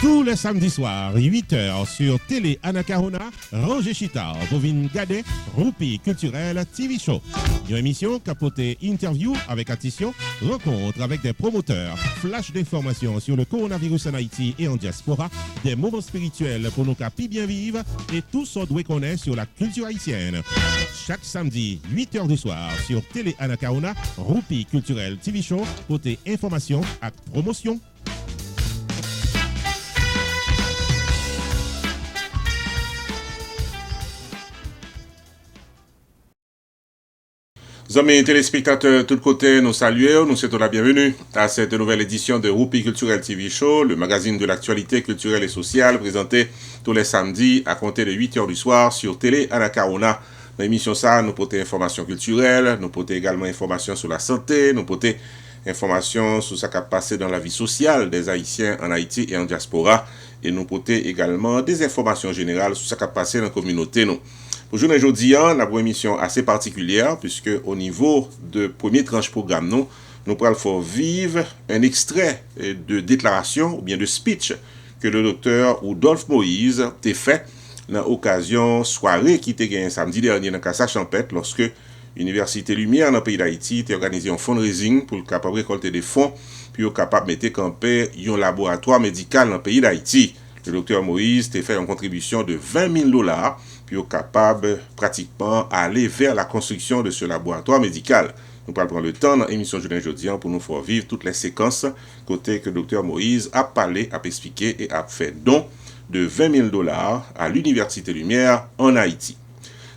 Tous les samedis soirs, 8h sur Télé Anacarona, Roger Chita, Bovine Gadet, Roupi Culturel TV Show. Une émission capotée interview avec attention, rencontre avec des promoteurs, flash d'informations sur le coronavirus en Haïti et en diaspora, des moments spirituels pour nos capis bien vivre et tout ce qu'on connaît sur la culture haïtienne. Chaque samedi, 8h du soir sur Télé Anacarona, Roupi Culturel TV Show, côté information et promotion. Amis téléspectateurs de tous côtés, nous saluons, nous souhaitons la bienvenue à cette nouvelle édition de Roupi Culturel TV Show, le magazine de l'actualité culturelle et sociale présenté tous les samedis à compter de 8h du soir sur Télé Anacarona. Dans l'émission ça, nous portons informations culturelles, nous portons également informations sur la santé, nous portons informations sur ce qui a passé dans la vie sociale des Haïtiens en Haïti et en diaspora, et nous portons également des informations générales sur ce qui a passé dans la communauté. Aujourd'hui, on a une émission assez particulière puisque au niveau de premier tranche programme, nous pourrons faire vivre un extrait de déclaration ou bien de speech que le docteur Rodolphe Moïse a fait dans l'occasion soirée qui était gagnée samedi dernier dans Cassa Champêtre lorsque l'Université Lumière dans le pays d'Haïti a organisé un fundraising pour capable récolter des fonds puis capable mettre camper un laboratoire médical dans le pays d'Haïti. Le docteur Moïse a fait une contribution de $20,000 puis capable pratiquement aller vers la construction de ce laboratoire médical. Nous allons prendre le temps dans l'émission aujourd'hui pour nous faire vivre toutes les séquences côté que le docteur Moïse a parlé, a expliqué et a fait don de $20,000 à l'Université Lumière en Haïti.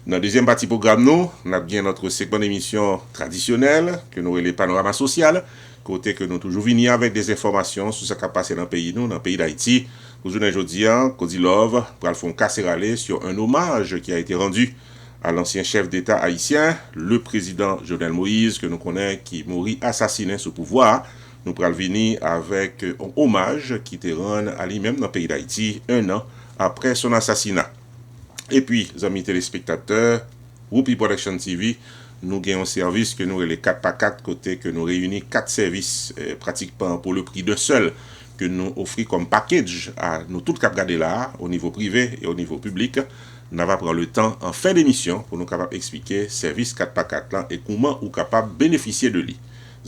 Dans le deuxième partie programme, nous avons bien notre segment d'émission traditionnelle que nous appelons le panorama social, côté que nous toujours venir avec des informations sur ce qui a passé dans le pays, dans le pays d'Haïti. Aujourd'hui, Cody Love pour faire un casserole sur un hommage qui a été rendu à l'ancien chef d'État haïtien, le président Jovenel Moïse, que nous connaissons, qui mourit assassiné sous pouvoir. Nous pourrons venir avec un hommage qui était rendu à lui-même dans le pays d'Haïti 1 an après son assassinat. Et puis, amis téléspectateurs, Roupi Production TV, nous avons un service que nous avons les 4x4 côté que nous réunissons 4 services pratiquement pour le prix d'un seul que nous offrons comme package à nous tous qui regardons là, au niveau privé et au niveau public. Nous allons prendre le temps en fin d'émission pour nous capables expliquer service 4x4 là et comment nous capables bénéficier de lui.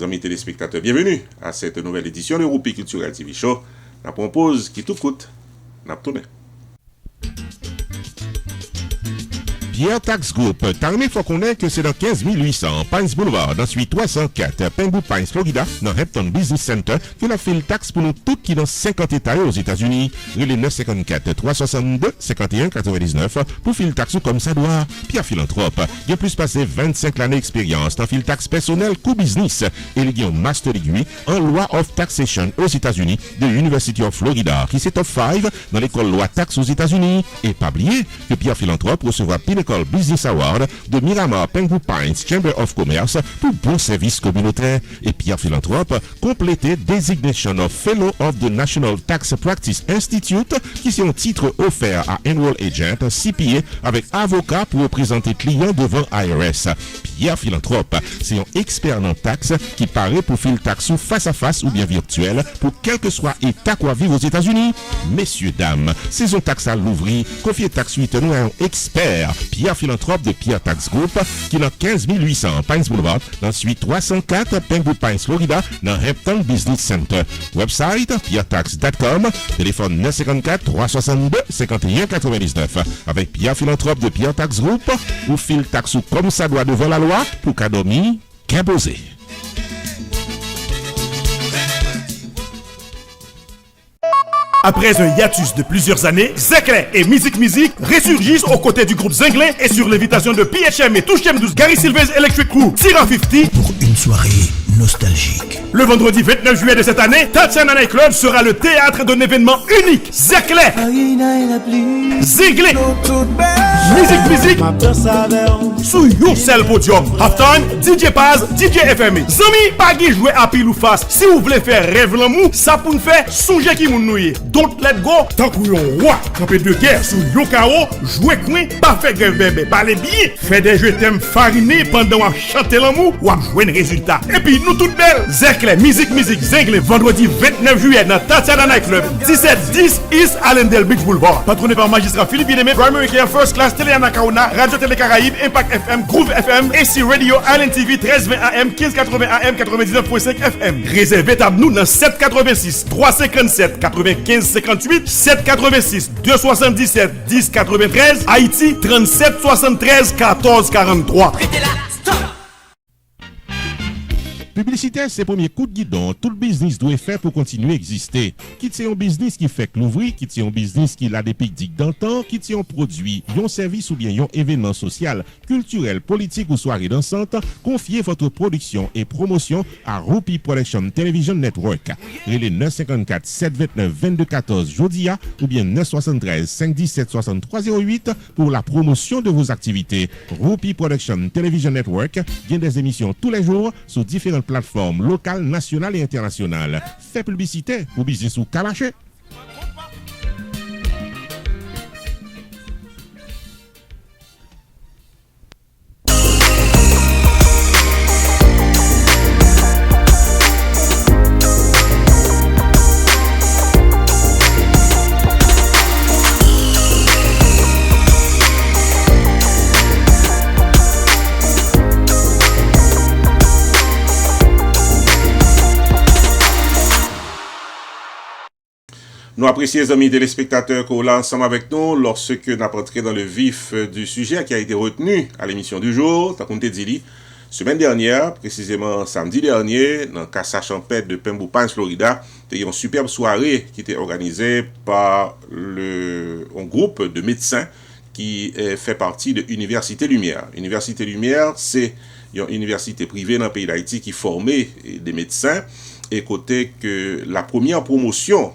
Amis téléspectateurs, bienvenue à cette nouvelle édition de Roupi Culturel TV Show. La propose qui tout coûte, n'a tourné. Pierre Tax Group, il faut connaître que c'est dans 15800 Pines Boulevard, dans suite 304 Pengu Pines, Florida, dans Hampton Business Center, que la file taxe pour nous toutes qui dans 50 États aux États-Unis. Relais 954 362 51 99 pour file taxe comme ça doit. Pierre Philanthrope, il a plus passé 25 années d'expérience dans file taxe personnel co business et il a un master degree en loi of taxation aux États-Unis de l'University of Florida, qui c'est top 5 dans l'école loi taxe aux États-Unis. Et pas oublier que Pierre Philanthrope recevra Pinnacle Business Award de Miramar Pengu Pines Chamber of Commerce pour bon service communautaire. Et Pierre Philanthrope complété Designation of Fellow of the National Tax Practice Institute, qui c'est un titre offert à Enroll Agent CPA avec avocat pour représenter clients devant IRS. Pierre Philanthrope, c'est un expert en taxe qui paraît pour filer taxe face à face ou bien virtuel pour quel que soit état quoi vivre aux États-Unis. Messieurs, dames, saison taxe à l'ouvrir, confiez taxe 8 nous à un expert. Pierre Philanthrope de Pierre Tax Group, qui est dans 15800 Pines Boulevard, dans suite 304 Pengu Pines, Florida, dans Hampton Business Center. Website pierretax.com, téléphone 954 362 51 99. Avec Pierre Philanthrope de Pierre Tax Group, ou file taxe comme ça doit devant la loi, pour qu'adomi, qu'imposer. Après un hiatus de plusieurs années, Zeclay et Music ressurgissent aux côtés du groupe Zinglin et sur l'invitation de PHM et Touchem 12 Gary Silvers Electric Crew, Tira 50 pour une soirée nostalgique. Le vendredi 29 juillet de cette année, Tatiana Night Club sera le théâtre d'un événement unique. Zeclay, Zinglin, Music, sous Yoursel Podium. Halftime, DJ Paz, DJ FMI. Zami, pas qui jouer à pile ou face. Si vous voulez faire rêve l'amour, ça pour nous faire songer qui nous nouiller. Don't let go, tant que yon roi, campé de guerre sous Yokao, jouer coin, pas fait grève bébé, pas les billets. Fait des jeux thèmes farinés pendant à chanter l'amour ou à jouer un résultat. Et puis nous toutes belles. Zerkle, musique, zingle, vendredi 29 juillet dans Tatiana Night Club, 1710 East Allendale Beach Boulevard. Patronné par magistrat Philippe Bien-Aimé, Primary Care First Class, Télé Anacaona, Radio Télé Caraïbes, Impact FM, Groove FM, AC Radio, Island TV, 1320 AM, 1580 AM, 99.5 FM. Réservez table nous dans 786 357 95 58, 786 277 10 93, Haïti 37 73 14 43. Publicité, c'est le premier coup de guidon. Tout le business doit faire pour continuer à exister. Quitte c'est un business qui fait que l'ouvrir, quitte c'est un business qui a des pics dans le temps, quitte c'est un produit, un service ou bien un événement social, culturel, politique ou soirée dansante, confiez votre production et promotion à Rupi Production Television Network. Relais 954 729 2214 Jodia ou bien 973 517 6308 pour la promotion de vos activités. Rupi Production Television Network vient des émissions tous les jours sur différentes plateformes locales, nationales et internationales. Fait publicité pour business ou calaché. Nous apprécions les amis téléspectateurs qu'on est ensemble avec nous lorsque nous avons entré dans le vif du sujet qui a été retenu à l'émission du jour. T'as compté dit semaine dernière, précisément samedi dernier, dans Casa Champêtre de Pembou Pines, Florida, il y a une superbe soirée qui était organisée par un groupe de médecins qui fait partie de Université Lumière. Université Lumière, c'est une université privée dans le pays d'Haïti qui formait des médecins. Et côté que la première promotion,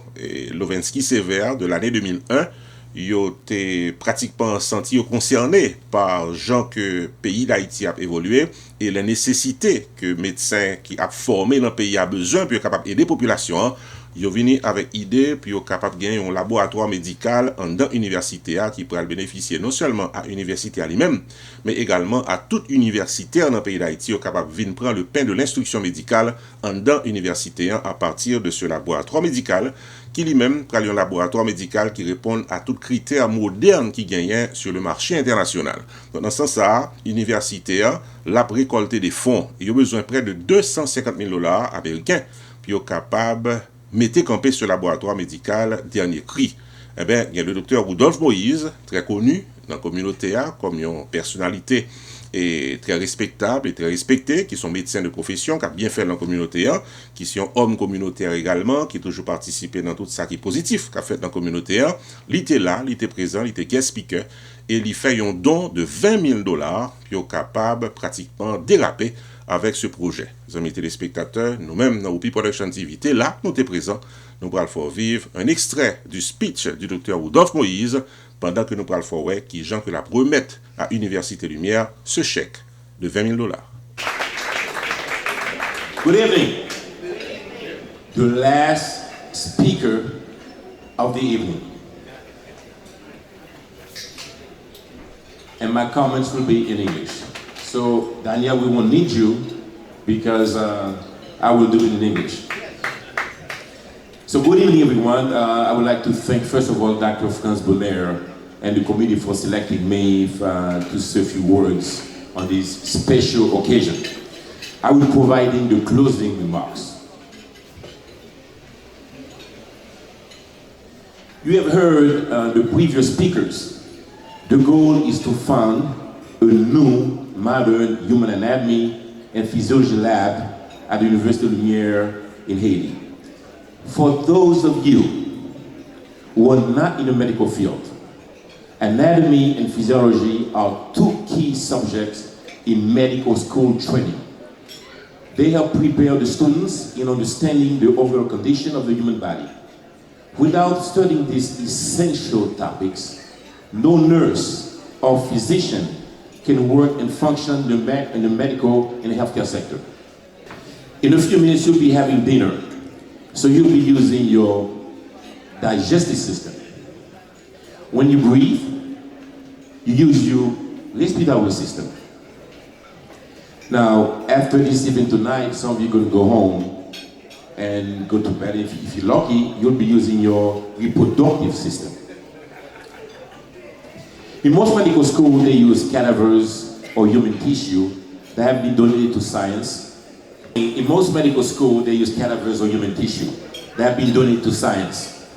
Lovensky Sévère de l'année 2001, ils ont été pratiquement sentis concernés par gens que le pays d'Haïti a évolué et les nécessités que médecins qui a formé dans le pays a besoin pour être capable d'aider la population. Ils ont venu avec idée puis ils sont capables de gagner un laboratoire médical dans l'université qui pourrait bénéficier non seulement à l'université elle-même, mais également à toute université dans le pays d'Haïti, ils sont capables de venir prendre le pain de l'instruction médicale dans l'université à partir de ce laboratoire médical qui lui-même prend un laboratoire médical qui répond à tous les critères modernes qui gagnent sur le marché international. Donc, dans ce sens-là, l'université l'a récolté des fonds. Il a besoin de près de 250 000 $ américains puis ils sont capables mettez campé ce laboratoire médical dernier cri. Eh bien, il y a le docteur Rudolf Moïse, très connu dans la communauté comme une personnalité et très respectable et très respecté, qui sont médecins de profession, qui a bien fait dans la communauté, qui sont hommes communautaires également, qui ont toujours participé dans tout ça qui est positif qu'a fait dans la communauté. Il était là, il était présent, il était guest speaker, et il fait un don de 20 000 $, puis il est capable pratiquement déraper avec ce projet. Les amis téléspectateurs, nous-mêmes, dans Rupi Production TV, là, nous sommes présents, nous allons faire vivre un extrait du speech du docteur Rudolf Moïse, pendant que nous allons faire qui Jean que la remettre à Université Lumière ce chèque de 20 000 $. Good evening. The last speaker of the evening. And my comments will be in English. So, Daniel, we won't need you because I will do it in English. So, good evening, everyone. I would like to thank, first of all, Dr. Franz Boller and the committee for selecting me to say a few words on this special occasion. I will provide the closing remarks. You have heard the previous speakers. The goal is to found a new modern human anatomy and physiology lab at the Université Lumière in Haiti. For those of you who are not in the medical field, anatomy and physiology are two key subjects in medical school training. They help prepare the students in understanding the overall condition of the human body. Without studying these essential topics, no nurse or physician can work and function in the medical and healthcare sector. In a few minutes, you'll be having dinner. So you'll be using your digestive system. When you breathe, you use your respiratory system. Now, after this event tonight, some of you are going to go home and go to bed. If you're lucky, you'll be using your reproductive system. In most medical schools, they use cadavers or human tissue that have been donated to science. In most medical schools, they use cadavers or human tissue that have been donated to science,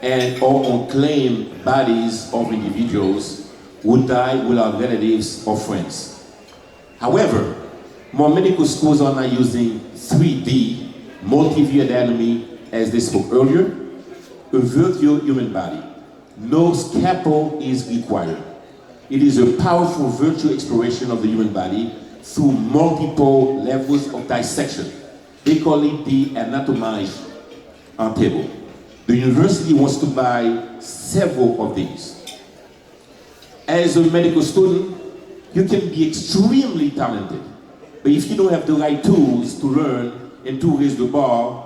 and or unclaimed bodies of individuals who died without relatives or friends. However, more medical schools are now using 3D multi-view anatomy, as they spoke earlier, a virtual human body. No scalpel is required. It is a powerful virtual exploration of the human body through multiple levels of dissection. They call it the anatomage table. The university wants to buy several of these. As a medical student, you can be extremely talented, but if you don't have the right tools to learn and to raise the bar,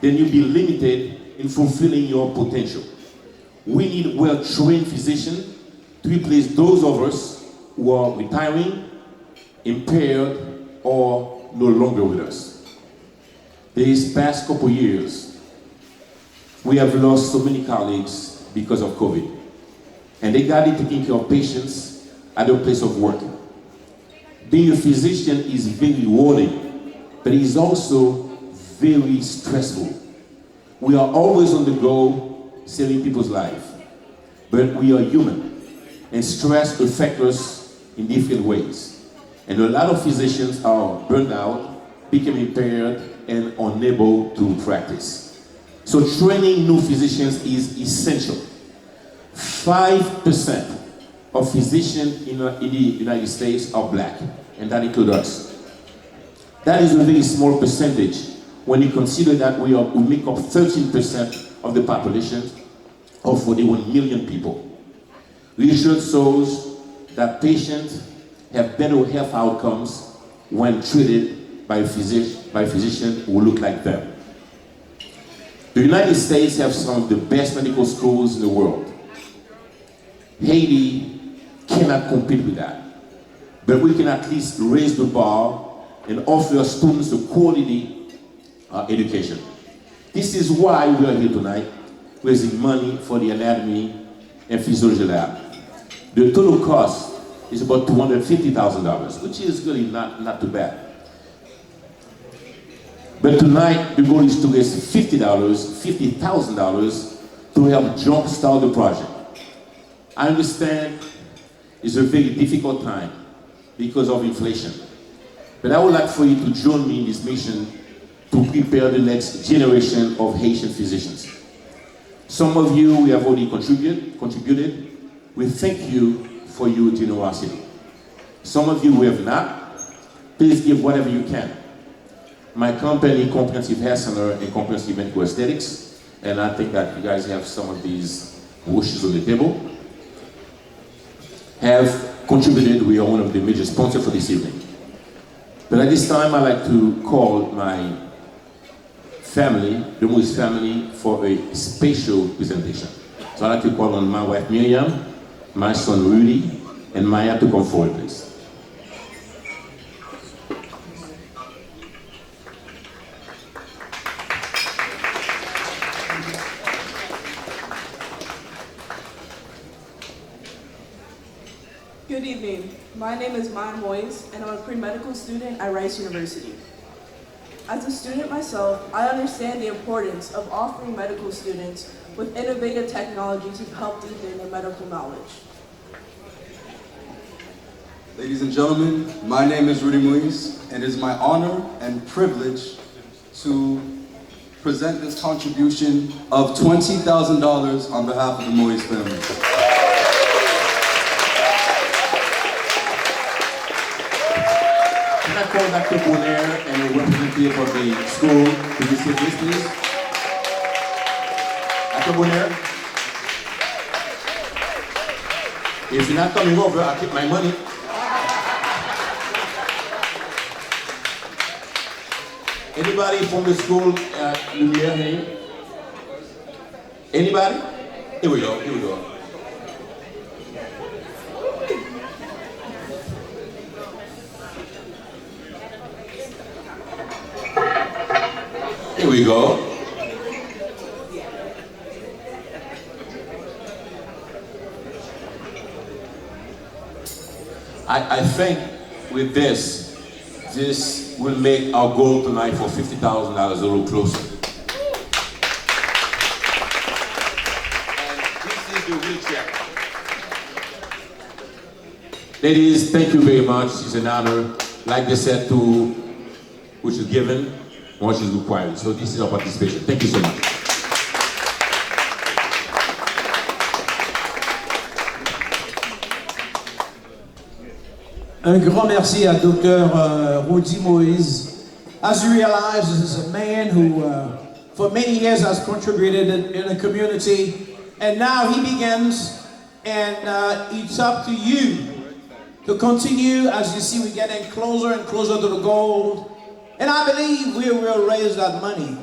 then you'll be limited in fulfilling your potential. We need well-trained physicians to replace those of us who are retiring, impaired, or no longer with us. These past couple years, we have lost so many colleagues because of COVID, and they got it taking care of patients at their place of work. Being a physician is very rewarding, but it is also very stressful. We are always on the go, saving people's lives, but we are human, and stress affects us in different ways. And a lot of physicians are burned out, become impaired, and unable to practice. So training new physicians is essential. 5% of physicians in the United States are black, and that includes us. That is a very small percentage when you consider that we make up 13% of the population of 41 million people. Research shows that patients have better health outcomes when treated by a physician who look like them. The United States have some of the best medical schools in the world. Haiti cannot compete with that, but we can at least raise the bar and offer students a quality education. This is why we are here tonight, raising money for the anatomy and physiology lab. The total cost is about $250,000, which is really not too bad. But tonight, the goal is to raise $50,000 to help jumpstart the project. I understand it's a very difficult time because of inflation, but I would like for you to join me in this mission to prepare the next generation of Haitian physicians. Some of you we have already contributed. We thank you for your generosity. Some of you who have not, please give whatever you can. My company, Comprehensive Hair Center and Comprehensive Medical Aesthetics, and I think that you guys have some of these wishes on the table, have contributed. We are one of the major sponsors for this evening. But at this time, I'd like to call my family, the Moïse family, for a special presentation. So I'd like to call on my wife Miriam, my son Rudy, and Maya to come forward, please. Good evening. My name is Maya Moyes, and I'm a pre-medical student at Rice University. As a student myself, I understand the importance of offering medical students with innovative technology to help deepen their medical knowledge. Ladies and gentlemen, my name is Rudy Moyes, and it is my honor and privilege to present this contribution of $20,000 on behalf of the Moyes family. Can I call Dr. Bonner and a representative of the school to receive this, please? Dr. Bonner? If you're not coming over, I'll keep my money. Anybody from the school Lumiere name? Anybody? Here we go, here we go. Here we go. I think with this will make our goal tonight for $50,000 a little closer. And this is the real check. Ladies, thank you very much. It's an honor. Like they said, which is given, much is required. So this is our participation. Thank you so much. Un grand merci à Dr. Rudy Moïse. As you realize, this is a man who for many years has contributed in the community, and now he begins, and it's up to you to continue. As you see, we're getting closer and closer to the goal, and I believe we will raise that money.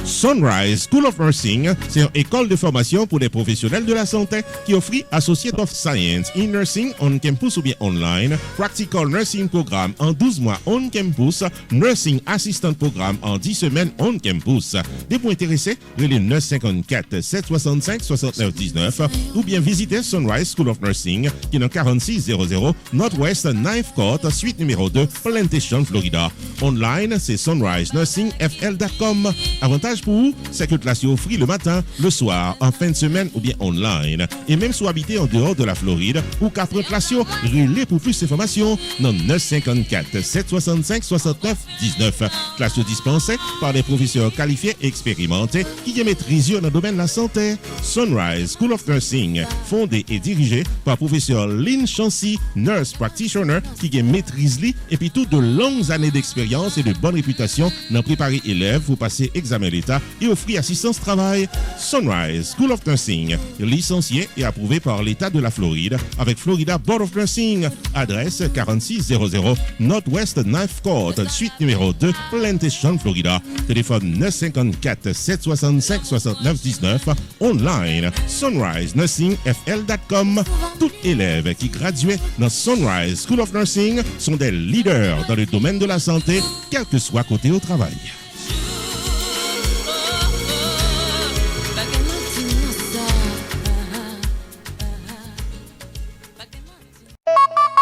Sunrise School of Nursing, c'est une école de formation pour les professionnels de la santé qui offre Associate of Science in Nursing on campus ou bien online, Practical Nursing Programme en 12 mois on campus, Nursing Assistant Programme en 10 semaines on campus. Des points intéressés, relais 954 765 69 19 ou bien visitez Sunrise School of Nursing qui est dans 4600 Northwest 9th Court, suite numéro 2, Plantation, Florida. Online, c'est sunrisenursingfl.com. Avantage pour vous, c'est que classe est offerte le matin, le soir, en fin de semaine ou bien online. Et même si vous habitez en dehors de la Floride ou 4 classes, relais pour plus d'informations dans 954 765 69 19. Classe dispensée par des professeurs qualifiés et expérimentés qui maîtrisent dans le domaine de la santé. Sunrise School of Nursing, fondé et dirigé par professeur Lynn Chancy, nurse practitioner qui maîtrise et puis toutes de longues années d'expérience et de bonne réputation dans préparer élèves pour passer examen d'État et offrir assistance travail. Sunrise School of Nursing, licencié et approuvé par l'État de la Floride avec Florida Board of Nursing. Adresse 4600 Northwest 9th Court, suite numéro 2, Plantation, Florida. Téléphone 954 765 69 19. Online, sunrisenursingfl.com. Tout élève qui graduait dans Sunrise School of Nursing sont des leaders dans le domaine de la santé, quel que soit côté au travail.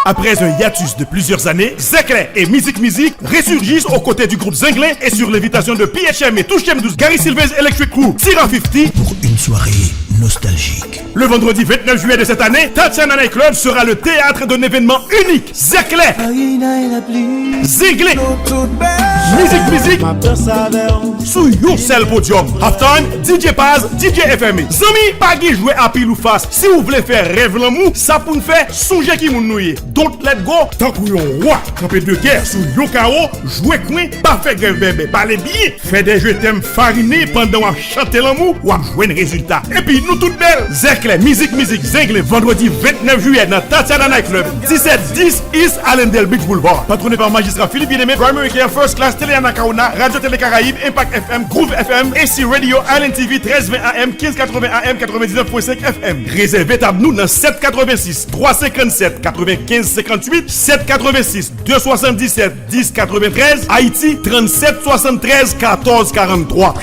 Après un hiatus de plusieurs années, Zekle et Music ressurgissent aux côtés du groupe Zinglé et sur l'invitation de PHM et Touchem 12 Gary Silver's Electric Crew, Tira 50 pour une soirée nostalgique. Le vendredi 29 juillet de cette année, Tatiana Night Club sera le théâtre d'un événement unique. Zekle, Zinglé, Music, sous your seul podium. Halftime, DJ Paz, DJ FME. Zami, pas qui jouer à pile ou face. Si vous voulez faire rêve l'amour, ça pour nous faire songer qui moun nouye. Don't let go, tant que yon roi, campé de guerre sous yo kao, jouer coin, pas faire grève bébé, parler bien, fait des jeux thèmes farinés pendant qu'on chanter l'amour, ou à jouer un résultat. Et puis nous toutes belles, Zekle, Music, Zinglé, vendredi 29 juillet dans Tatiana Night Club, 1710 East Allendale Beach Boulevard. Patronné par magistrat Philippe Bien-Aimé, Primary Care First Class, Télé Anakaona, Radio Télé Caraïbes, Impact FM, Groove FM, AC Radio, Island TV, 1320 AM, 1580 AM, 99.5 FM. Réservez table nous dans 786 357 95 58 786 277 10 93 Haïti 37 73 14 43.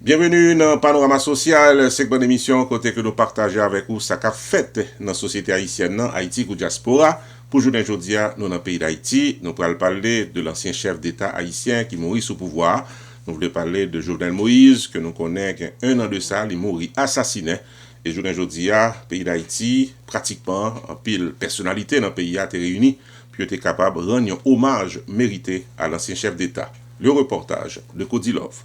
Bienvenue dans Panorama Social, c'est une bonne émission côté que nous partageons avec vous ça qu'a fait dans la société haïtienne, dans Haïti ou diaspora. Pour journée aujourd'hui, nous dans le pays d'Haïti, nous allons parler de l'ancien chef d'État haïtien qui mourit sous pouvoir. Nous voulons parler de Jovenel Moïse, que nous connaissons un an de ça, il mourit assassiné. Et journée aujourd'hui, pays d'Haïti, pratiquement, en pile personnalité dans le pays a été réunie, puis était capable de rendre un hommage mérité à l'ancien chef d'État. Le reportage de Cody Love.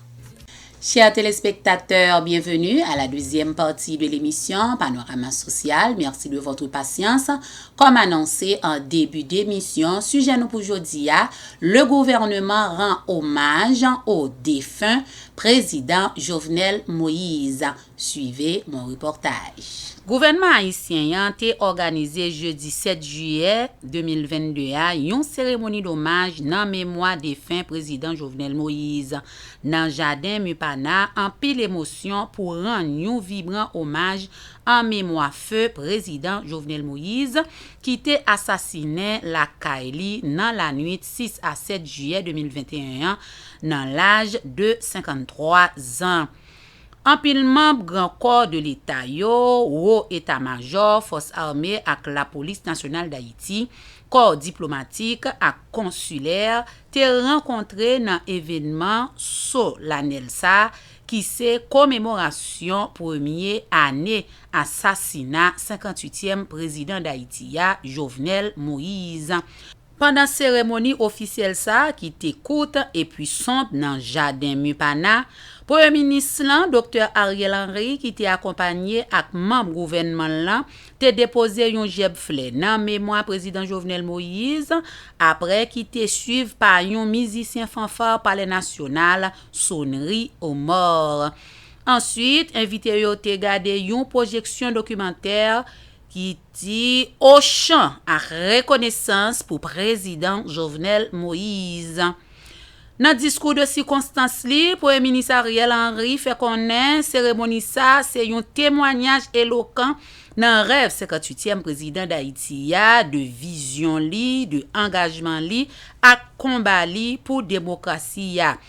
Chers téléspectateurs, bienvenue à la deuxième partie de l'émission Panorama Social. Merci de votre patience. Comme annoncé en début d'émission, sujet nous pour aujourd'hui, le gouvernement rend hommage au défunt président Jovenel Moïse. Suivez mon reportage. Gouvernement haïtien a organisé jeudi 7 juillet 2022 une cérémonie d'hommage dans mémoire défunt président Jovenel Moïse. Dans jardin Mupana, en pile émotion pour rendre un vibrant hommage en mémoire feu président Jovenel Moïse qui était assassiné la Kaili dans la nuit 6 à 7 juillet 2021 dans l'âge de 53 ans. En pile membre grand corps de l'État haut état-major, force armée avec la police nationale d'Haïti, corps diplomatique et consulaire, te rencontré dans événement solennel ça qui c'est commémoration premier année assassinat 58e président d'Haïti Jovenel Moïse. Pendant cérémonie officielle ça qui t'écoute et puis sombre dans jardin Mupana, Premier ministre Dr. Ariel Henry qui t'est accompagné avec membre gouvernement là, t'est déposé un jeb fleur dans mémoire président Jovenel Moïse après qui t'est suivi par un musicien fanfare palais national sonnerie aux morts. Ensuite, invité yo te gade une projection documentaire qui dit au chant à reconnaissance pour président Jovenel Moïse. Dans discours de circonstance li, Premier ministre Ariel Henry fait connaître cérémonie ça c'est un témoignage éloquent dans rêve 58e président d'Haïti de vision li, de engagement li à combat li pour démocratie a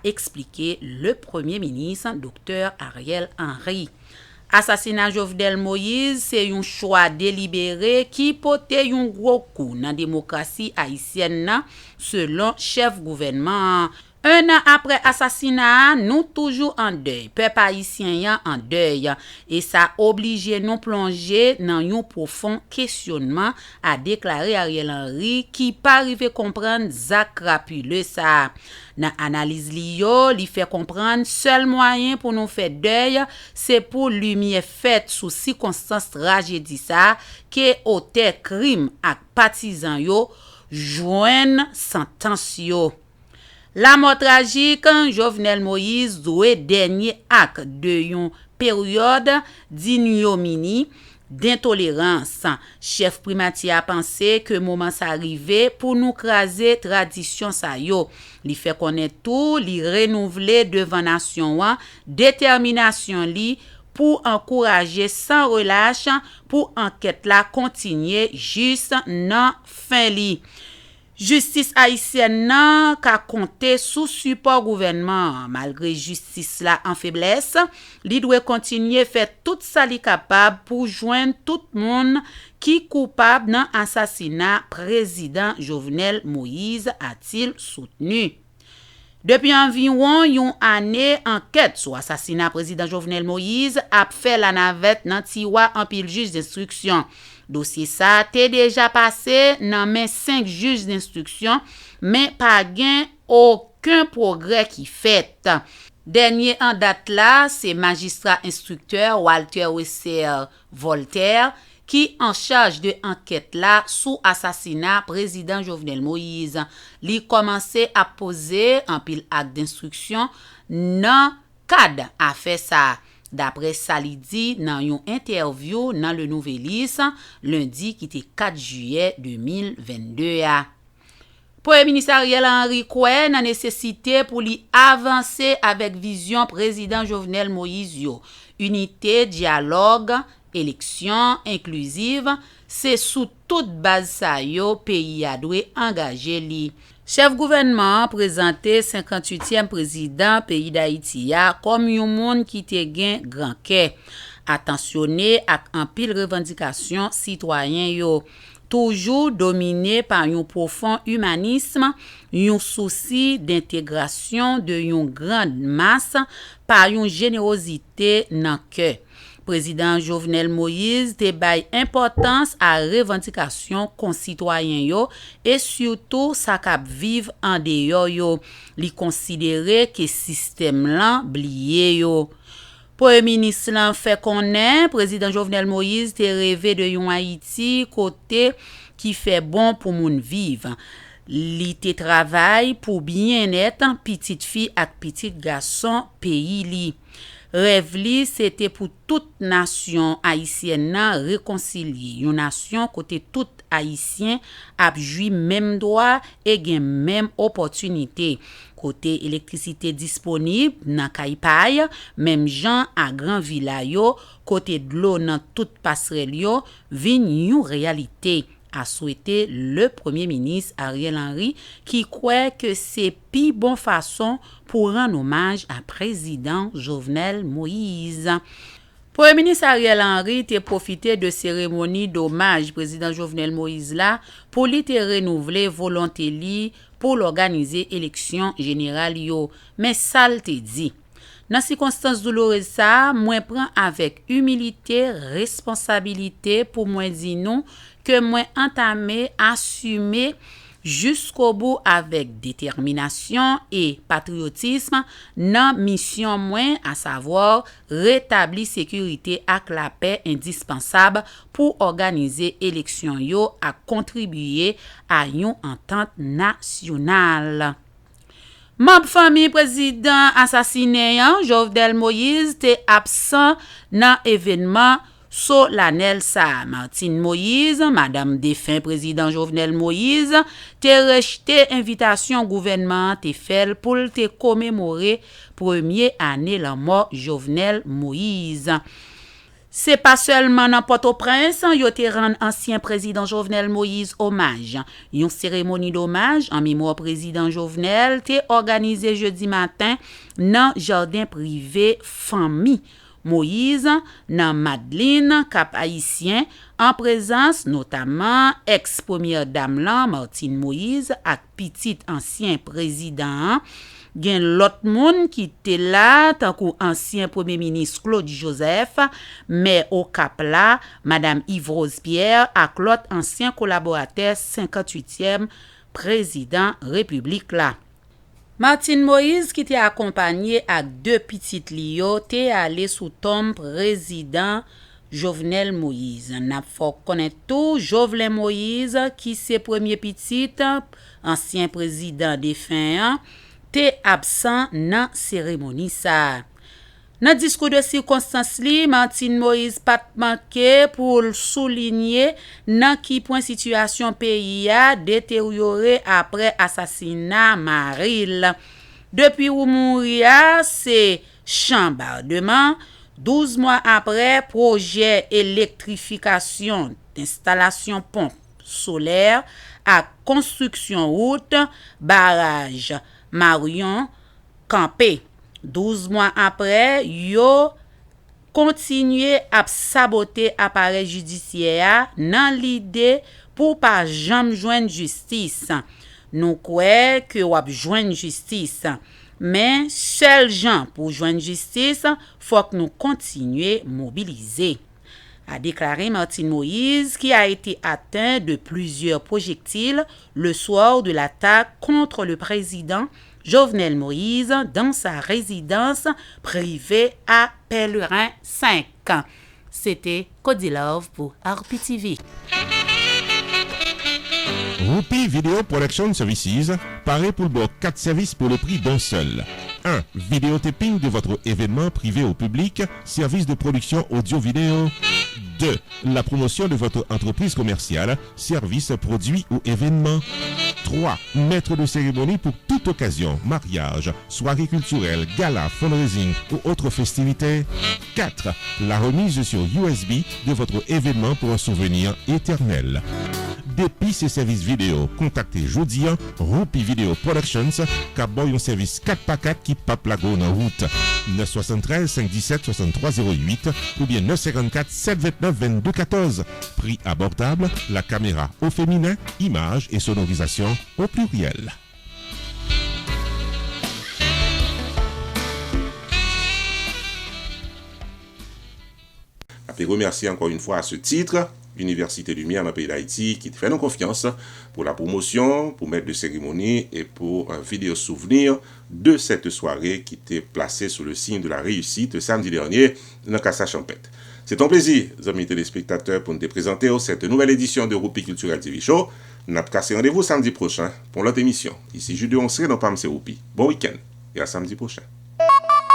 expliqué le Premier ministre Dr. Ariel Henry. Assassinat Jovenel Moïse, c'est un choix délibéré qui porte un gros coup dans la démocratie haïtienne selon chef gouvernement. Un an après assassinat, nous toujours en deuil. Peuple haïtien en deuil. Et ça oblige nous plonger dans un profond questionnement, a déclaré Ariel Henry, qui pas arrivé comprendre Zach crapuleux ça. Dans analyse li fait comprendre seul moyen pour nous faire deuil, c'est pour lumière faite sous circonstances tragédie ça, que auteur crime ak partisan yo joignent sentence yo. La mort tragique, Jovenel Moïse doué dernier acte de une période d'ignominie, d'intolérance. Chef primati a pensé que moment s'arrivait pour nous craser tradition sa yo. Li fait connaître tout, li renouveler devant nation détermination li pour encourager sans relâche pour enquête la continuer juste nan fin li. Justice haïtienne nan ka compté sous support gouvernement malgré justice la en faiblesse, li doit continuer faire tout ça li capable pour joindre tout monde qui coupable dans assassinat président Jovenel Moïse a-t-il soutenu. Depuis environ une année, enquête sur assassinat président Jovenel Moïse a fait la navette dans Tiwa en pile juge d'instruction. Dossier ça t'est déjà passé dans mes 5 juges d'instruction, mais pas gain aucun progrès qui fait. Dernier en date là, c'est magistrat instructeur Walter Wesser Voltaire qui en charge de enquête là sous assassinat président Jovenel Moïse. Li commencé à poser en pile acte d'instruction dans cadre a fait ça. D'après ça li dit dans une interview dans le Nouvelis lundi qui était 4 juillet 2022. Premier ministre Ariel Henry croit dans nécessité pour lui avancer avec vision président Jovenel Moïse yo. Unité, dialogue, élection inclusive, c'est sous toute base ça yo pays a doué engager li. Chef gouvernement présenté 58e président pays d'Haïti comme un monde qui te gen grand cœur, attentionné ak en pile revendication citoyen yo, toujours dominé par un profond humanisme, un souci d'intégration de une grande masse par une générosité nan cœur. Président Jovenel Moïse te bay importance à revendication concitoyen yo et surtout sa k'ap vive en dehors yo. Li considérer que système lan blié yo. Premier ministre lan fait connaître président Jovenel Moïse te rêvé de yon Haïti côté qui fait bon pour moun vivre. Li te travail pour bien-être petite fille ak petit garçon pays li. Rêve li c'était pour toute nation haïtienne nan réconcilier. Yon nation côté tout haïtien ap joui même droit et gen même opportunité. Côté électricité disponible nan Kaipay, même gens à grand villa yo, côté de l'eau nan toute passerelle yo, vin yon réalité. A souhaité le Premier ministre Ariel Henry qui croit que c'est pi bon façon pour rendre hommage à président Jovenel Moïse. Premier ministre Ariel Henry te profité de cérémonie d'hommage président Jovenel Moïse là pour li te renouveler volonté li pour l'organiser élection générale yo. Mais ça te dit. Dans circonstances douloureuses ça, moi prend avec humilité, responsabilité pour moi dire non que moi entamer, assumer jusqu'au bout avec détermination et patriotisme dans mission moi à savoir rétablir sécurité ak la paix indispensable pour organiser élection yo à contribuer à une entente nationale. Membre famille président assassiné Jovenel Moïse te absent dans événement solennel ça. Martine Moïse, madame défunt président Jovenel Moïse, te rejeté invitation gouvernement te fait pour te commémorer première année la mort Jovenel Moïse. C'est pas seulement dans Port-au-Prince, yo te rend ancien président Jovenel Moïse hommage. Une cérémonie d'hommage en mémoire président Jovenel te organisée jeudi matin dans jardin privé famille Moïse dans Madeleine Cap Haïtien en présence notamment ex-première dame lan Martine Moïse ak petit ancien président gen l'autre monde qui était là tant que ancien premier ministre Claude Joseph mais au cap là madame Yves Rose Pierre ak l'autre ancien collaborateur 58e président République là. Martine Moïse qui était accompagné avec deux petites lio t'est allé sous tombe président Jovenel Moïse. N'a faut connaître tout Jovenel Moïse qui c'est premier petit ancien président défunt t'est absent dans cérémonie ça. Dans discours de circonstance li, Martine Moïse pas manqué pour souligner dans qui point situation pays a détérioré après assassinat Maril. Depuis où mouria, c'est chambardement. 12 mois après, projet électrification d'installation pompe solaire à construction route, barrage Marion campé. 12 mois après, yo continué à saboter appareil judiciaire dans l'idée pour pas jamais joindre justice. Nous croyons que wap joindre justice, mais seul gens pour joindre justice, faut que nous continuer mobiliser. A déclaré Martine Moïse qui a été atteint de plusieurs projectiles le soir de l'attaque contre le président Jovenel Moïse dans sa résidence privée à Pèlerin 5. C'était Cody Love pour RPTV. Roupi Video Production Services paraît pour le 4 services pour le prix d'un seul. 1. Vidéotaping de votre événement privé au public, service de production audio-vidéo. 2. La promotion de votre entreprise commerciale, service, produit ou événement. 3. Maître de cérémonie pour toute occasion, mariage, soirée culturelle, gala, fundraising ou autre festivité. 4. La remise sur USB de votre événement pour un souvenir éternel. Depuis ces services vidéo, contactez Jodian Roupi Video Productions, car un service 4x4 qui pape la go en route. 973 517 6308 ou bien 954 729 2214. Prix abordable, la caméra au féminin, images et sonorisation au pluriel. remercier encore une fois à ce titre Université Lumière dans le pays d'Haïti qui fait nos confiance pour la promotion, pour mettre de cérémonie et pour un vidéo souvenir de cette soirée qui était placée sous le signe de la réussite samedi dernier dans Cassa Champette. C'est un plaisir, amis téléspectateurs, pour nous présenter cette nouvelle édition de Roupi Culturel TV Show. Nous avons cassé rendez-vous samedi prochain pour l'autre émission. Ici Jude Onseré dans PAMC Roupi. Bon week-end et à samedi prochain.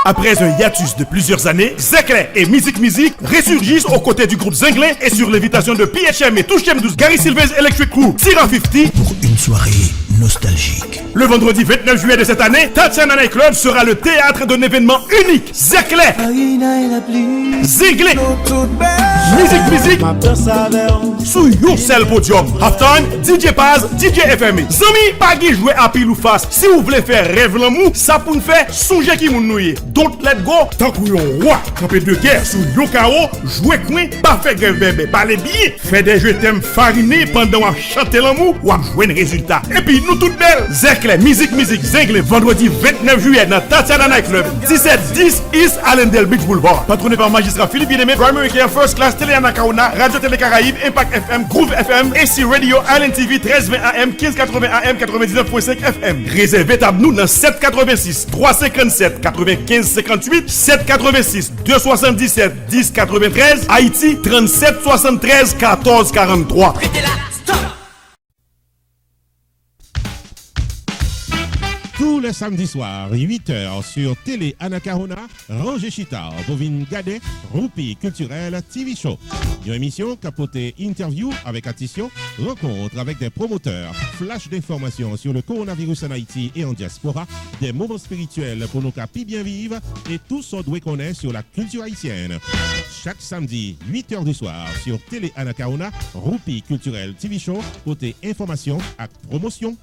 Après un hiatus de plusieurs années, Zekle et Music ressurgissent aux côtés du groupe Zinglé et sur l'invitation de PHM et Touchem 12 Gary Silvers Electric Crew Tira 50 pour une soirée nostalgique. Le vendredi 29 juillet de cette année, Tatiana Night Club sera le théâtre d'un événement unique. Zekle, Zinglé, Music, sous Yoursel Podium. Halftime, DJ Paz, DJ FMI. Zami, pas qui jouer à pile ou face. Si vous voulez faire rêve l'amour, ça pour nous faire songer qui moun nouye. Don't let go, tant que yon roi, campé de guerre sous Yokao, jouer coin, pas fait grève bébé, pas les billets, fait des jeux thèmes farinés pendant qu'on chante l'amour, ou à jouer un résultat. Et puis nous toutes belles, Zekle, Music, Zinglé, vendredi 29 juillet dans Tatiana Night Club, 1710 East Allendale Beach Boulevard. Patronné par magistrat Philippe Bidemé, Primary Care, First Class, Télé Anakaona, Radio Télé Caraïbes, Impact FM, Groove FM, AC Radio, Island TV, 1320 AM, 1580 AM, 99.5 FM. Réservez table nous dans 786 357 95 58 786 277 10 93 Haïti 37 73 14 43. Tous les samedis soirs, 8h sur Télé Anacarona, Roger Chita, Bovine Gade, Roupi Culturel TV Show. Une émission capoté interview avec Attention, rencontre avec des promoteurs, flash d'informations sur le coronavirus en Haïti et en diaspora, des moments spirituels pour nos capis bien vivre et tout ce qu'on connaît sur la culture haïtienne. Chaque samedi, 8h du soir sur Télé Anacarona, Roupi Culturel TV Show, côté information et promotion.